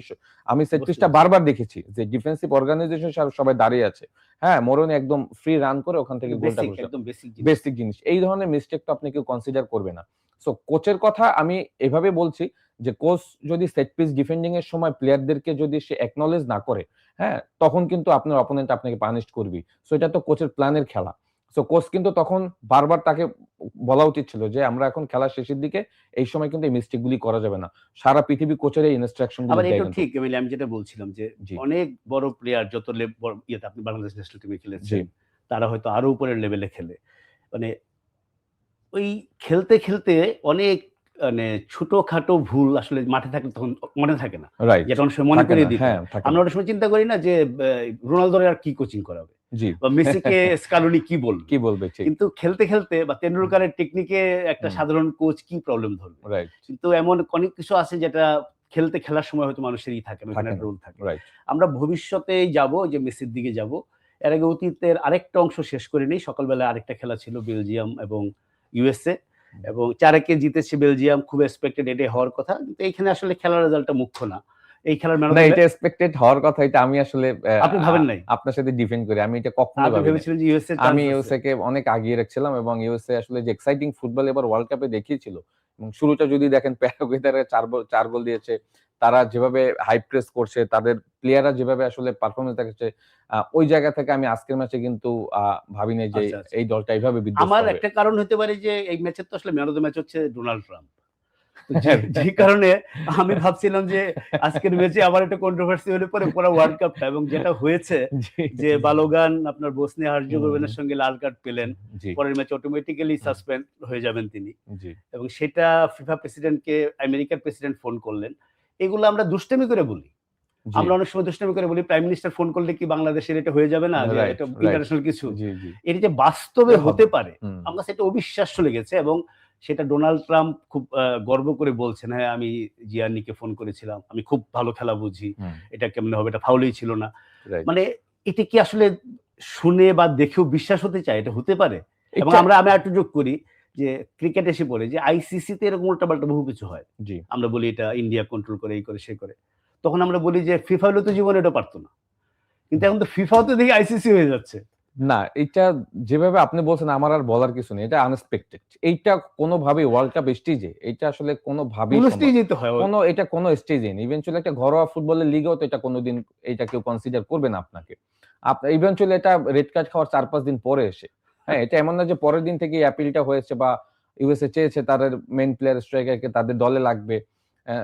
সেট বুঝতে পিসটা পেরেছি। বারবার দেখেছি যে ডিফেন্সিভ অর্গানাইজেশন সবাই দাঁড়িয়ে আছে। হ্যাঁ, মোরনে একদম ফ্রি রান করে ওখান থেকে গোলটা বেসিক, করেছে। একদম বেসিক জিনিস। বেসিক জিনিস। এই ধরনের মিস্টেক তো আপনি কেউ কনসিডার করবে না। সো কোচের কথা আমি এভাবে বলছি যে কোচ যদি সেট পিস ডিফেন্ডিং এর সময় প্লেয়ারদেরকে যদি সে একনলেজ না করে, হ্যাঁ, তখন কিন্তু আপনার অপোনেন্ট আপনাকে পানিশ করবেই। সো এটা তো কোচের প্ল্যানের খেলা। সো কোচ কিন্তু তখন বারবার তাকে বলা উচিত ছিল যে আমরা এখন খেলার শেষের দিকে, এই সময় কিন্তু এই মিস্টেক গুলি করা যাবে না। সারা পৃথিবী কোচের এই ইনস্ট্রাকশন গুলো আবার দেয় এটাও কিন্তু। ঠিক, আমি যেটা বলছিলাম যে জি, অনেক বড় প্লেয়ার যত ইয়েতে আপনি বাংলাদেশ ন্যাশনাল টিমে জি, খেলেছেন, তারা হয়তো আরো উপরের লেভেলে খেলে। মানে ওই খেলতে অনেক মানে ছোটখাটো ভুল আসলে মাঠে থাকলে তখন মনে থাকে না। রাইট। যেটা অনেক সময় মনে থাকে না। করিয়ে দিতে হ্যাঁ, হয়। থাকে আমরা না। অনেক সময় চিন্তা করি না যে রোনালদোর আর কি কোচিং করাবে? জি। বা মেসিকে স্কালোনি কি বলবে? কি বলবে? ঠিক। কিন্তু খেলতে বা টেন্ডুলকারের টেকনিকে একটা হুম, সাধারণ কোচ কি প্রবলেম ধরবে? রাইট। কিন্তু এমন অনেক কিছু আছে যেটা খেলার সময় হয়তো মানুষেরই থাকে না, ওখানে থাকে একটা না। রুল থাকে। রাইট। আমরা ভবিষ্যতে যাবো যে মেসির দিকে যাবো। এর আগে অতীতের আরেকটা অংশ শেষ করে নেই। সকালবেলা আরেকটা খেলা ছিল বেলজিয়াম এবং ইউএসএ, এবং ৪-১ জিতেছে বেলজিয়াম। খুব এক্সপেক্টেড, এটাই হওয়ার কথা। কিন্তু এইখানে আসলে খেলার রেজাল্টটা মুখ্য না। এই খেলার ম্যান অফ না, দ্য এটা এক্সপেক্টেড হওয়ার কথা। এটা আমি আসলে আপনি ভাবেন নাই? আপনার সাথে ডিফেন্ড করি। আমি এটা কখনোই আপনি ভাবি নাই। ভেবেছিলেন যে ইউএসএ আমি চান্স আছে? ইউএসএ কে অনেক আগিয়ে রাখছিলাম এবং ইউএসএ আসলে যে এক্সাইটিং ফুটবল এবার ওয়ার্ল্ড কাপে দেখিয়েছিল এবং শুরুটা যদি দেখেন, প্যারাগুয়ে তারা ৪ গোল দিয়েছে। তারা যেভাবে হাই প্রেস করছে, তাদের প্লেয়াররা যেভাবে আসলে পারফরম্যান্স দেখাচ্ছে, ওই জায়গা থেকে আমি আজকের ম্যাচে কিন্তু ভাবি নাই যে আচ্ছা, আচ্ছা। এই দলটা এইভাবে বিধ্বস্ত আমার হবে। একটা কারণ হতে পারে যে এই ম্যাচের তো আসলে ম্যান অফ দ্য ম্যাচ হচ্ছে ডোনাল্ড ট্রাম্প। তো যে কারণে আমি ভাবছিলাম যে আজকের ম্যাচে আবার একটা কন্ট্রোভার্সি হলে পরে পুরো ওয়ার্ল্ড কাপটা, এবং যেটা হয়েছে জি, যে বালোগান আপনার বসনিয়া হুম, হার্জেগোভিনার সঙ্গে লাল কার্ড পেলেন। জি, পরের ম্যাচে অটোমেটিক্যালি হুম, সাসপেন্ড হয়ে যাবেন তিনি। জি, এবং সেটা ফিফা প্রেসিডেন্টকে আমেরিকার প্রেসিডেন্ট ফোন করলেন। এগুলো আমরা দুষ্টামি করে বলি। জি, আমরা অনেক সময় দুষ্টামি করে বলি প্রাইম মিনিস্টার ফোন করলে কি বাংলাদেশের এটা হয়ে যাবে না, যে রাইট, এটা রাইট। ইন্টারন্যাশনাল কিছু। জি, জি। এটা যে বাস্তবে এটা হতে হবে। পারে, হুম, আমার কাছে এটা অবিশ্বাস্য লেগেছে। এবং সেটা ডোনাল্ড ট্রাম্প খুব গর্ব করে বলছেন, হ্যাঁ আমি জিয়ানিকে ফোন করেছিলাম, আমি খুব ভালো খেলা বুঝি, হুম, এটা কেমনে হবে, এটা ফাউলই ছিল না। রাইট। মানে এটা কি আসলে শুনে বা দেখেও বিশ্বাস হতে চায় এটা হতে পারে? এবং এটা আমি আরেকটু যোগ করি যে ক্রিকেট এসে পড়ে যে আইসিসিতে এরকম উল্টাপাল্টা বহু কিছু হয়। জি। আমরা বলি এটা ইন্ডিয়া কন্ট্রোল করে, এই করে, সে করে। তখন আমরা বলি যে ফিফা হলে তো জীবনে এটা পারত না। কিন্তু এখন তো ফিফাও তো দেখি আইসিসি হয়ে যাচ্ছে। না, এইটা যেভাবে আপনি বলছেন আমার আর বলার কিছু নেই। এটা আনএক্সপেক্টেড। এইটা কোনোভাবেই ওয়ার্ল্ড কাপ স্টেজে এইটা আসলে কোনোভাবেই কোন সম্ভব। স্টেজেই তো হয়। এটা কোনো স্টেজে নেই। ইভেনচুয়ালি একটা ঘরোয়া ফুটবলের লিগেও তো এটা কোনোদিন এইটা কেউ কনসিডার করবে না আপনাকে। ইভেনচুয়ালি এটা রেড কার্ড খাওয়ার ৪-৫ দিন পরে এসে। হ্যাঁ? এটা এমন না যে পরের দিন থেকেই অ্যাপিলটা হয়েছে বা ইউএসএ চেয়েছে তাদের মেইন প্লেয়ার স্ট্রাইকারকে তাদের দলে লাগবে। অ্যা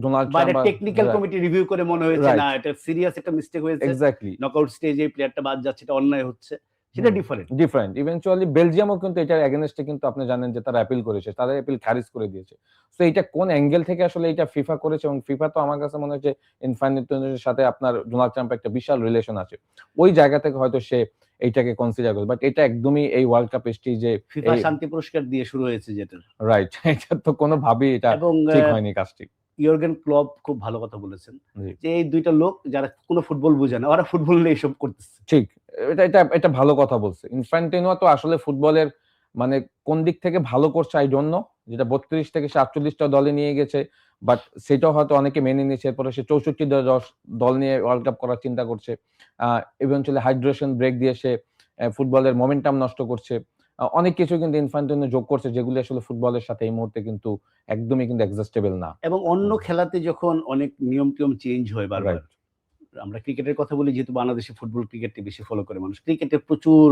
ডোনাল্ড বা ট্রাম্প একটা টেকনিক্যাল কমিটি রিভিউ করে মনে হয়েছে না রাইট, এটা সিরিয়াস একটা মিস্টেক হয়েছে। এক্সাক্টলি। নকআউট স্টেজে এই প্লেয়ারটা বাদ যাচ্ছে, এটা অন্যায় হচ্ছে। সেটা ডিফারেন্ট। ডিফারেন্ট। ইভেনচুয়ালি বেলজিয়ামও কিন্তু এটার এগেইনস্ট এ কিন্তু আপনি জানেন যে তারা অ্যাপিল করেছে। তাদের অ্যাপিল খারিজ করে দিয়েছে। সো এইটা কোন অ্যাঙ্গেল থেকে আসলে এটা ফিফা করেছে এবং ফিফা তো আমার কাছে মনে হয় যে ইনফান্টিনোর সাথে আপনার ডোনাল্ড ট্রাম্প একটা বিশাল রিলেশন আছে। ওই জায়গা থেকে হয়তো সে এইটাকে কনসিডার করে। বাট এটা একদমই এই ওয়ার্ল্ড কাপ স্টেজে ফিফা এই শান্তি পুরস্কার দিয়ে শুরু হয়েছে যেটা। রাইট এটা তো কোনোভাবেই এটা এবং ঠিক হয়নি কাজটি। ইয়র্গেন ক্লপ খুব ভালো কথা বলেছেন। জি। যে এই ২ টা লোক যারা কোন ফুটবল বুঝে না, ওরা ফুটবল নিয়ে এসব করতেছে। ঠিক। এটা ভালো কথা বলছে। ইনফ্যান্টিনো তো আসলে ফুটবলের মানে কোন দিক থেকে ভালো করছে I don't know যেটা ৩২ থেকে সে ৪৮ টা দলে নিয়ে গেছে। বাট সেটাও হয়তো অনেকে মেনে নিয়েছে। এরপরে সে ৬৪ দল নিয়ে ওয়ার্ল্ড কাপ করার চিন্তা করছে। আ ইভেনচুয়ালি হাইড্রেশন ব্রেক দিয়ে সে ফুটবলের মোমেন্টাম নষ্ট করছে। অনেক কিছু কিন্তু ইনফ্যান্টিনো যোগ করছে যেগুলো আসলে ফুটবলের সাথে এই মুহূর্তে কিন্তু একদমই কিন্তু অ্যাডজাস্টেবল না। এবং অন্য হুম, খেলাতে যখন অনেক নিয়ম-টিয়ম চেঞ্জ হয় বারবার। রাইট। আমরা ক্রিকেটের কথা বলি যেহেতু বাংলাদেশে ফুটবল ক্রিকেটটি বেশি ফলো করে মানুষ। ক্রিকেটে প্রচুর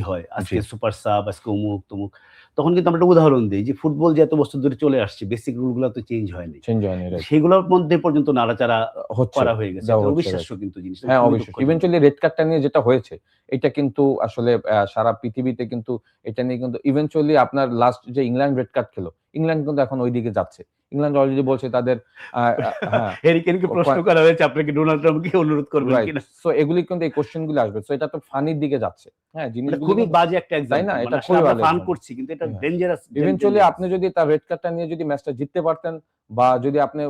হয়। জি, আজকে সুপার সাব, আজকে অমুক-তমুক। তখন কিন্তু আমরা একটা উদাহরণ দেই যে ফুটবল যে এত বছর ধরে চলে আসছে বেসিক রুল গুলা তো চেঞ্জ হয়নি। চেঞ্জ হয়নি রাইট। সেগুলোর মধ্যে পর্যন্ত নাড়াচাড়া হচ্ছে, করা হয়ে গেছে। দেওয়া এটা হচ্ছে অবিশ্বাস্য রাইট। কিন্তু জিনিসটা হ্যাঁ, খুবই অবশ্যই। দুঃখজনক। ইভেনচুয়ালি রেড কার্ডটা নিয়ে যেটা হয়েছে, এটা কিন্তু আসলে সারা পৃথিবীতে কিন্তু এটা নিয়ে কিন্তু ইভেনচুয়ালি আপনার লাস্ট যে ইংল্যান্ড রেড কার্ড খেলো, ইংল্যান্ড কিন্তু এখন ওইদিকে যাচ্ছে। ইংল্যান্ড অলরেডি বলছে তাদের আ আ হ্যাঁ, হ্যারি কেনকে ক প্রশ্ন করা হয়েছে আপনি কি ডোনাল্ড ট্রাম্পকে অনুরোধ করবেন রাইট। কিনা? সো এগুলি কিন্তু এই কোয়েশ্চেন গুলো আসবে। সো এটা তো ফানির দিকে যাচ্ছে। হ্যাঁ, এটা জিনিসগুলি খুবই কিন্তু বাজে একটা তাই না? এক্সাম্পল। মানে এটা আসলে খুবই আমরা ভালো ফান এক্সাম্পল। করছি কিন্তু এটা হ্যাঁ। Dangerous eventually dangerous. আপনি যদি তার রেড কার্ডটা নিয়ে যদি ম্যাচটা জিততে পারতেন বা যদি আপনি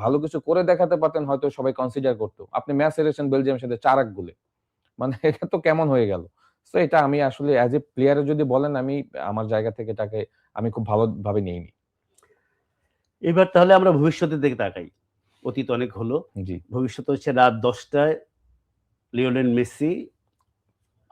ভালো কিছু করে দেখাতে পারতেন হয়তো সবাই কনসিডার করত। আপনি ম্যাচ হেরেছেন বেলজিয়ামের সাথে ৪-১ গোলে। মানে এটা তো কেমন হয়ে গেল? সো এটা আমি আসলে এজ এ প্লেয়ার যদি বলেন আমি আমার জায়গা থেকে এটাকে আমি খুব ভালোভাবে নেইনি। এবার তাহলে আমরা ভবিষ্যতের দিকে তাকাই। অতীত অনেক হলো। জি, ভবিষ্যৎ হচ্ছে রাত ১০ টায় লিওনেল মেসি।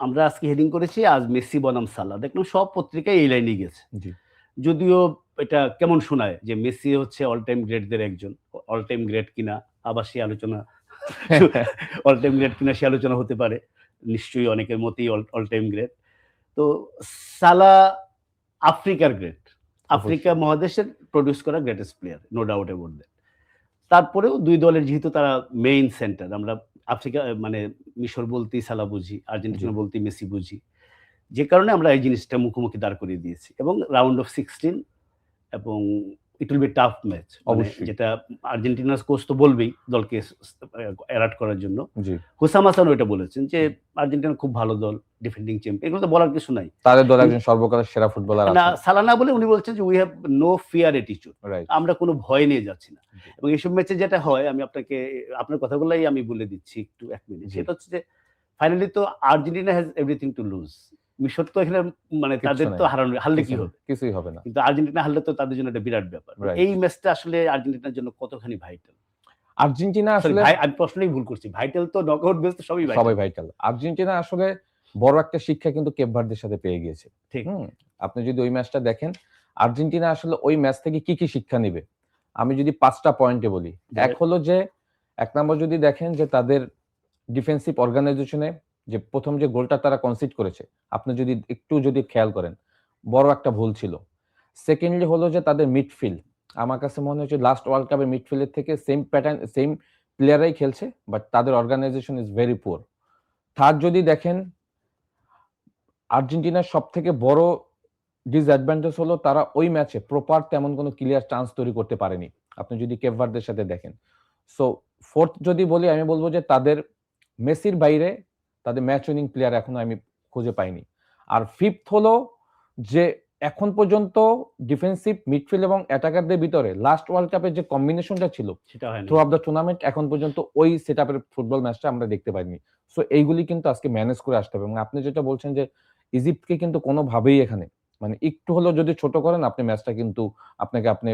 আমরা আজকে হেডিং করেছি আজ মেসি বনাম সালাহ। দেখলাম সব পত্রিকায় এই লাইনেই গেছে। জি। যদিও এটা কেমন শোনায় যে মেসি হচ্ছে অল টাইম গ্রেটদের একজন। অল টাইম গ্রেট কিনা আবার সে আলোচনা অল টাইম গ্রেট কিনা সে আলোচনা হতে পারে। নিশ্চয়ই অনেকের মতেই অল টাইম গ্রেট। তো সালাহ আফ্রিকার গ্রেট। আফ্রিকা অবশ্যই। মহাদেশের প্রোডিউস করা greatest player, no doubt about that. তারপরেও ২ দলের যেহেতু তারা মেইন সেন্টার, আমরা আফ্রিকা মানে মিশর বলতেই সালাহ বুঝি, জি, আর্জেন্টিনা বলতেই মেসি বুঝি। যে কারণে আমরা এই জিনিসটা মুখোমুখি দাঁড় করিয়ে দিয়েছি এবং রাউন্ড অফ 16 এবং it will be tough match. মানে অবশ্যই। যেটা আর্জেন্টিনার কোচ তো বলবেই দলকে এলার্ট করার জন্য। জি। হুসাম হাসানও এটা বলেছেন যে আর্জেন্টিনা খুব ভালো দল, ডিফেন্ডিং চ্যাম্পিয়ন। এগুলো তো বলার কিছু নাই। তাদের দলে একজন সর্বকালের সেরা ফুটবলার না আছেন। সালাহ না বলে উনি বলছেন যে we have no fear attitude. Right. আমরা কোনো ভয় নিয়ে যাচ্ছি না। জি, এবং এসব ম্যাচে যেটা হয় আমি আপনাকে আপনার কথাগুলাই আমি বলে দিচ্ছি একটু ১ মিনিট। জি। সেটা হচ্ছে যে ফাইনালি তো Argentina has everything to lose. মিশর তো এখানে মানে কিচ্ছু তাদের তো নাই। হারলে কিছু কি নেই। হবে? কিছুই হবে না। কিন্তু আর্জেন্টিনা হারলে তো তাদের জন্য একটা বিরাট ব্যাপার। রাইট। এই ম্যাচটা আসলে আর্জেন্টিনার জন্য কতখানি ভাইটাল? আর্জেন্টিনা সরি আসলে আমি প্রশ্নই ভুল করছি। ভাইটাল তো নকআউট ম্যাচ তো সবই ভাইটাল। সবাই ভাইটাল। আর্জেন্টিনা আসলে বড় একটা শিক্ষা কিন্তু কেপ ভার্দের সাথে পেয়ে গিয়েছে। ঠিক। হুম? আপনি যদি ওই ম্যাচটা দেখেন, আর্জেন্টিনা আসলে ওই ম্যাচ থেকে কি শিক্ষা নিবে? আমি যদি ৫ টা পয়েন্টে বলি। এক যে হলো যে ১ নাম্বার যদি দেখেন যে তাদের ডিফেন্সিভ অর্গানাইজেশন এ যে ১ম যে গোলটা তারা কনসিড করেছে, আপনি যদি একটু যদি খেয়াল করেন, বড় একটা ভুল ছিল। সেকেন্ডলি হলো যে তাদের মিডফিল্ড। আমার কাছে মনে হচ্ছে লাস্ট ওয়ার্ল্ড কাপের মিডফিল্ডের থেকে সেম প্যাটার্ন, সেম প্লেয়াররাই খেলছে। বাট তাদের organization is very poor. Third যদি দেখেন, আর্জেন্টিনার সবথেকে বড় ডিসঅ্যাডভান্টেজ হলো তারা ওই ম্যাচে প্রপার তেমন কোনো ক্লিয়ার চান্স তৈরি করতে পারেনি। আপনি যদি কেপ ভার্দের সাথে দেখেন। সো ফোর্থ যদি বলি আমি বলবো যে তাদের মেসির বাইরে তাদের ম্যাচ উইনিং প্লেয়ার এখনো আমি খুঁজে পাইনি। আর ফিফথ হলো যে এখন পর্যন্ত ডিফেন্সিভ মিডফিল্ড এবং অ্যাটাকারদের ভিতরে লাস্ট ওয়ার্ল্ড কাপের যে কম্বিনেশনটা ছিল সেটা হয়নি। থ্রু আপ দ্য টুর্নামেন্ট এখন পর্যন্ত ওই সেটআপের ফুটবল ম্যাচটা আমরা দেখতে পাইনি। সো এইগুলি কিন্তু আজকে ম্যানেজ করে আসতে হবে এবং আপনি যেটা বলছেন যে ইজিপ্টকে কিন্তু কোনোভাবেই এখানে মানে একটু হলেও যদি ছোট করেন আপনি ম্যাচটা কিন্তু আপনি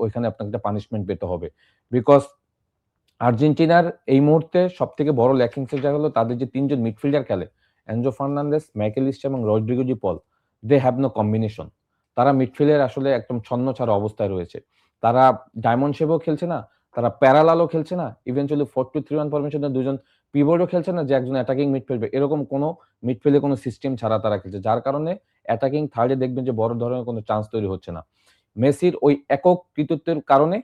ওইখানে আপনাকে একটা পানিশমেন্ট পেতে হবে। বিকজ আর্জেন্টিনার এই মুহূর্তে সবথেকে বড় ল্যাকিংস যেটা হলো তাদের যে ৩ জন মিডফিল্ডার খেলে এনজো ফার্নান্দেস, ম্যাকেলিস্টার এবং Rodrigo De Paul, they have no combination. তারা মিডফিল্ডের আসলে একদম ছন্নছাড়া অবস্থায় রয়েছে। তারা ডায়মন্ড শেপও খেলছে না, তারা প্যারালালও খেলছে না, ইভেনচুয়ালি 4-2-3-1 ফরমেশনে দুজন পিভটও খেলছে না যে একজন অ্যাটাকিং মিডফিল্ডার, এরকম কোনো মিডফিল্ডে কোনো সিস্টেম ছাড়া তারা খেলছে, যার কারণে অ্যাটাকিং থার্ডে দেখবেন যে বড় ধরনের কোনো চান্স তৈরি হচ্ছে না। মেসির ওই একক কৃতিত্বের কারণে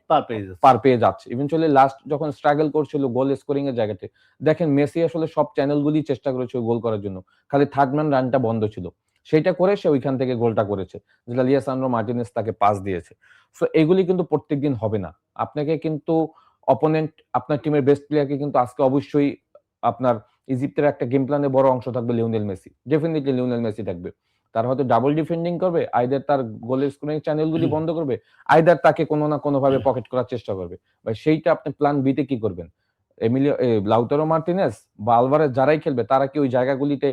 পার পেয়ে যাচ্ছে। ইভেনচুয়ালি লাস্ট যখন স্ট্রাগল করছিল গোল স্কোরিং এর জায়গাতে, দেখেন মেসি আসলে সব চ্যানেলগুলি চেষ্টা করেছে গোল করার জন্য, খালি থার্ড ম্যান রানটা বন্ধ ছিল, সেইটা করে সে ওইখান থেকে গোলটা করেছে, যেটা লিয়াসান্দ্রো মার্টিনেজ তাকে পাস দিয়েছে। সো এগুলি কিন্তু প্রত্যেকদিন হবে না। আপনাকে কিন্তু অপোনেন্ট আপনার টিমের বেস্ট প্লেয়ারকে কিন্তু আজকে অবশ্যই আপনার ইজিপ্টের একটা গেম প্ল্যানে বড় অংশ থাকবে Lionel Messi, definitely Lionel Messi থাকবে। তার হয়তো ডাবল ডিফেন্ডিং করবে, আইদার তার গোলের স্কোরিং চ্যানেলগুলি বন্ধ করবে, আইদার তাকে কোনো না কোনো ভাবে পকেট করার চেষ্টা করবে। বা সেইটা আপনি প্ল্যান বি তে কি করবেন? লাউতারো মার্টিনেজ বা আলভারেজ যারাই খেলবে তারা কি ওই জায়গাগুলিতে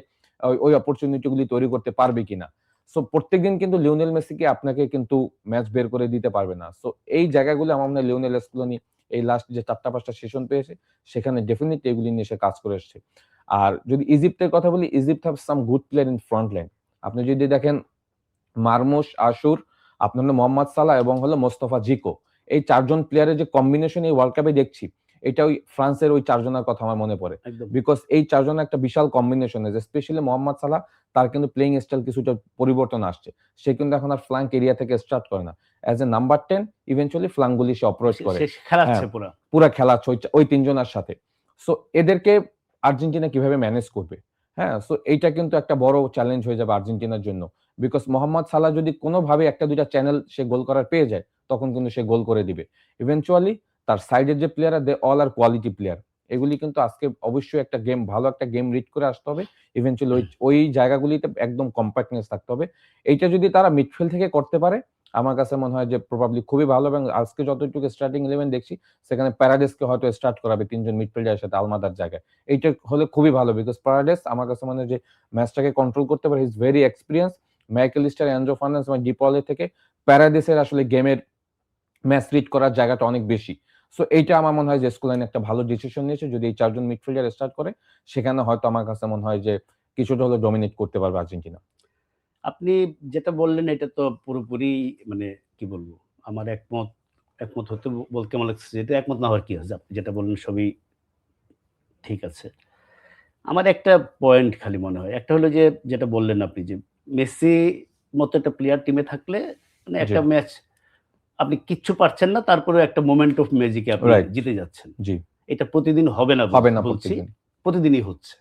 ওই অপরচুনিটি গুলি তৈরি করতে পারবে কিনা? সো প্রত্যেকদিন কিন্তু লিওনেল মেসিকে আপনাকে কিন্তু ম্যাচ বের করে দিতে পারবে না। সো এই জায়গাগুলো আমার মনে হয় লিওনেল স্কুলনি এই লাস্ট যে ৪টা ৫টা সেশন পেয়েছে সেখানে ডেফিনিটলি এগুলি নিয়ে সে কাজ করে এসছে। আর যদি ইজিপ্টের কথা বলি, Egypt have some good player in front line. আপনি যদি দেখেন মারমুশ, আশুর, আপনার হলো মোহাম্মদ সালাহ এবং হলো মোস্তফা জিকো, এই ৪ জন প্লেয়ারের যে কম্বিনেশন এই ওয়ার্ল্ড কাপে দেখছি, এটা ওই ফ্রান্সের ওই ৪ জনের কথা আমার মনে পড়ে। বিকজ এই ৪ জনের একটা বিশাল কম্বিনেশন আছে। স্পেশালি মোহাম্মদ সালাহ, তার কিন্তু প্লেইং স্টাইল কিছুটা পরিবর্তন আসছে। সে কিন্তু এখন আর ফ্ল্যাঙ্ক এরিয়া থেকে স্টার্ট করে না। অ্যাজ এ নাম্বার 10 ইভেন্চুয়ালি ফ্ল্যাঙ্কগুলি সে অপ্রোচ করে। খেলাচ্ছে পুরা খেলাচ্ছে ওই ৩ জনের সাথে। সো এদেরকে আর্জেন্টিনা কিভাবে ম্যানেজ করবে? হ্যাঁ, সো এইটা কিন্তু একটা বড় চ্যালেঞ্জ হয়ে যাবে আর্জেন্টিনার জন্য। বিকজ মোহাম্মদ সালাহ যদি কোনোভাবে ১টা ২টা চ্যানেল সে গোল করার পেয়ে যায়, তখন কিন্তু সে গোল করে দিবে। ইভেনচুয়ালি তার সাইডের যে প্লেয়াররা they all are quality player. এগুলি কিন্তু আজকে অবশ্যই একটা গেম ভালো একটা গেম রিড করে আসতে হবে। ইভেনচুয়ালি ওই জায়গাগুলিতে একদম কম্প্যাক্টনেস থাকতে হবে। এইটা যদি তারা মিডফিল্ড থেকে করতে পারে, আমার কাছে মনে হয় যে প্রবাবলি খুবই ভালো এবং আজকে যতটুকু স্টার্টিং 11 দেখছি সেখানে প্যারাডেসকে হয়তো স্টার্ট করাবে ৩ জন মিডফিল্ডারের সাথে আলমাদার জায়গায়। এইটা হলে খুবই ভালো বিকজ প্যারাডেস আমার কাছে মনে হয় যে ম্যাচটাকে কন্ট্রোল করতে পারে। He is very experience. MacAllister, Enzo Fernandez এবং ডিপলের থেকে প্যারাডেসের আসলে গেমের ম্যাচ রিড করার জায়গাটা অনেক বেশি। সো এইটা আমার মনে হয় যে স্কুলাইন একটা ভালো ডিসিশন নিয়েছে। যদি এই ৪ জন মিডফিল্ডার স্টার্ট করে সেখানে হয়তো আমার কাছে মনে হয় যে কিছুটা হলেও ডমিনেট করতে পারবে আর্জেন্টিনা। আপনি যেটা বললেন এটা তো পুরোপুরি মানে কি বলবো, আমার একমত হতে বলতে কেমন লাগছে, যেটা একমত না হওয়ার কি আছে, আপনি যেটা বললেন সবই ঠিক আছে। আমার একটা পয়েন্ট খালি মনে হয়, একটা হলো যে যেটা বললেন আপনি যে মেসি মতো একটা প্লেয়ার টিমে থাকলে মানে একটা ম্যাচ আপনি কিচ্ছু পারছেন না, তারপরে একটা মোমেন্ট অফ ম্যাজিকে আপনি জিতে যাচ্ছেন। জি, এটা প্রতিদিন হবে না বলছি, প্রতিদিনই হচ্ছে।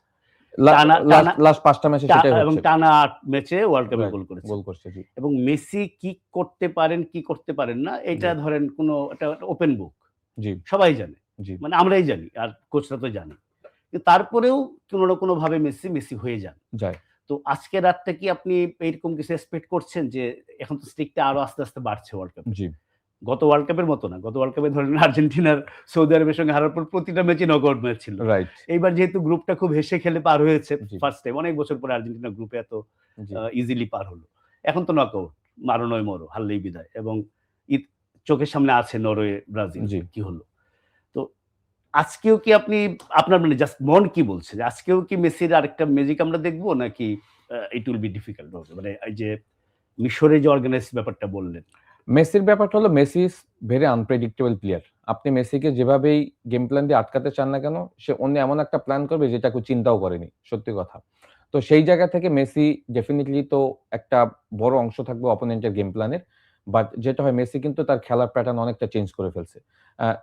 লাস্ট ৫টা ম্যাচে সেটাই হচ্ছে এবং টানা ৮ ম্যাচে ওয়ার্ল্ড কাপে গোল করছে। এবং মেসি কি করতে পারেন কি করতে পারেন না এটা ধরেন কোনো একটা ওপেন বুক, সবাই জানে, মানে আমরাই জানি আর কোচরা তো জানে। কিন্তু তারপরেও কোনো না কোনো ভাবে মেসি হয়ে যায়। তো আজকে রাতটা কি আপনি এইরকম কিছু এক্সপেক্ট করছেন যে এখন তো স্ট্রিকটা আরো আস্তে আস্তে বাড়ছে ওয়ার্ল্ড কাপে? গত ওয়ার্ল্ড কাপের মতো না। গত ওয়ার্ল্ড কাপে ধরেন আর্জেন্টিনার সৌদি আরবের সঙ্গে হারার পর প্রতিটা ম্যাচই নকআউট ম্যাচ ছিল। এইবার যেহেতু গ্রুপটা খুব হেসে খেলে পার হয়েছে, ফার্স্ট টাইম অনেক বছর পরে আর্জেন্টিনা গ্রুপে এত ইজিলি পার হলো। এখন তো নকআউট, মারো নয় মরো, হারলেই বিদায়। এবং চোখের সামনে আছে নরওয়ে, ব্রাজিল, কি হলো। তো আজকেও কি আপনি আপনার মানে জাস্ট মন কি বলছে যে আজকেও কি মেসির আরেকটা ম্যাজিক আমরা দেখবো নাকি ইট উইল বি ডিফিকাল্ট হবে? মানে এই যে মিশরে যে অর্গানাইজ ব্যাপারটা বললেন, মেসির ব্যাপারটা হলো Messi is very unpredictable player. আপনি মেসিকে যেভাবেই গেম প্ল্যান দিয়ে আটকাতে চান না কেন, সে অন্য এমন একটা প্ল্যান করবে যেটা কেউ চিন্তাও করেনি, সত্যি কথা। তো সেই জায়গা থেকে মেসি ডেফিনিটলি তো একটা বড় অংশ থাকবে অপোনেন্টের গেম প্ল্যানের। বাট যেটা হয় মেসি কিন্তু তার খেলার প্যাটার্ন অনেকটা চেঞ্জ করে ফেলছে।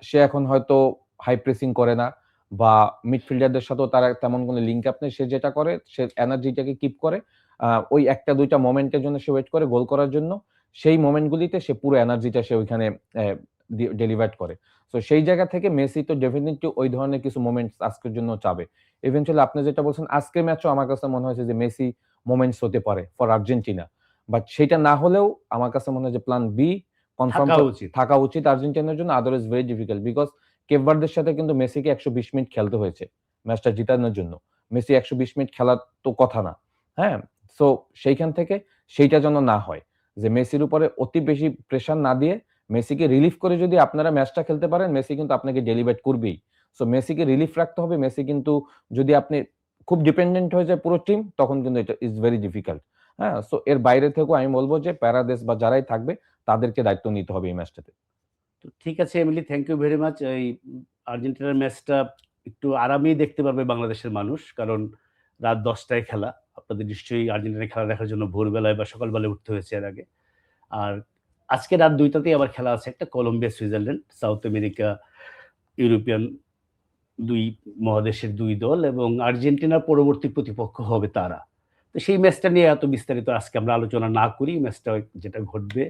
সে এখন হয়তো হাই প্রেসিং করে না বা মিডফিল্ডারদের সাথেও তার তেমন কোনো লিঙ্ক আপ নেই। সে যেটা করে সে এনার্জিটাকে কিপ করে ওই ১টা ২টা মোমেন্টের জন্য সে ওয়েট করে গোল করার জন্য। সেই মোমেন্টগুলিতে সে পুরো এনার্জিটা সে ওইখানে ডেলিভার করে। সো সেই জায়গা থেকে মেসি তো ডেফিনেটলি ওই ধরনের কিছু মোমেন্টস আজকের জন্য চাবে। ইভেনচুয়ালি আপনি যেটা বলছেন আজকের ম্যাচও আমার কাছে মনে হয়েছে যে মেসি মোমেন্টস হতে পারে ফর আর্জেন্টিনা। বাট সেটা না হলেও আমার কাছে মনে হয় যে প্ল্যান বি কনফার্ম থাকা উচিত। থাকা উচিত আর্জেন্টিনার জন্য, আদারওয়াইজ ভেরি ডিফিকাল্ট বিকজ কেপ ভার্দের সাথে কিন্তু মেসিকে 120 মিনিট খেলতে হয়েছে ম্যাচটা জিতানোর জন্য। মেসি 120 মিনিট খেলার তো কথা না, হ্যাঁ? সো সেইখান থেকে সেইটা যেন না হয় যে মেসির উপরে অতি বেশি প্রেশার না দিয়ে মেসিকে রিলিফ করে যদি আপনারা ম্যাচটা খেলতে পারেন, মেসি কিন্তু আপনাকে ডেলিভার করবেই। সো মেসিকে রিলিফ রাখতে হবে। মেসি কিন্তু যদি আপনি খুব ডিপেন্ডেন্ট হয়ে যায় পুরো টিম, তখন কিন্তু এটা ইজ ভেরি ডিফিকাল্ট। হ্যাঁ? সো এর বাইরে থেকেও আমি বলব যে প্যারাদেস বা যারাই থাকবে তাদেরকে দায়িত্ব নিতে হবে এই ম্যাচটাতে। তো ঠিক আছে Emily, thank you very much. এই আর্জেন্টিনার ম্যাচটা একটু আরামেই দেখতে পারবে বাংলাদেশের মানুষ। কারণ রাত ১০টায় খেলা। আপনাদের নিশ্চয়ই আর্জেন্টিনার খেলা দেখার জন্য ভোরবেলায় বা সকালবেলায় উঠতে হয়েছে এর আগে। আর আজকে রাত ২টাতেই আবার খেলা আছে একটা Colombia, Switzerland, South America, European ২ মহাদেশের ২ দল এবং আর্জেন্টিনার পরবর্তী প্রতিপক্ষ হবে তারা। তো সেই ম্যাচটা নিয়ে এত বিস্তারিত আজকে আমরা আলোচনা না করি। ম্যাচটা যেটা ঘটবে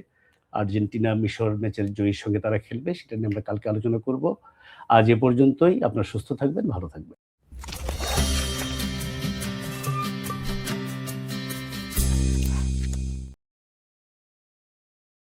আর্জেন্টিনা মিশর ম্যাচের জয়ীর সঙ্গে তারা খেলবে সেটা নিয়ে আমরা কালকে আলোচনা করব। আজ এ পর্যন্তই। আপনারা সুস্থ থাকবেন, ভালো থাকবেন।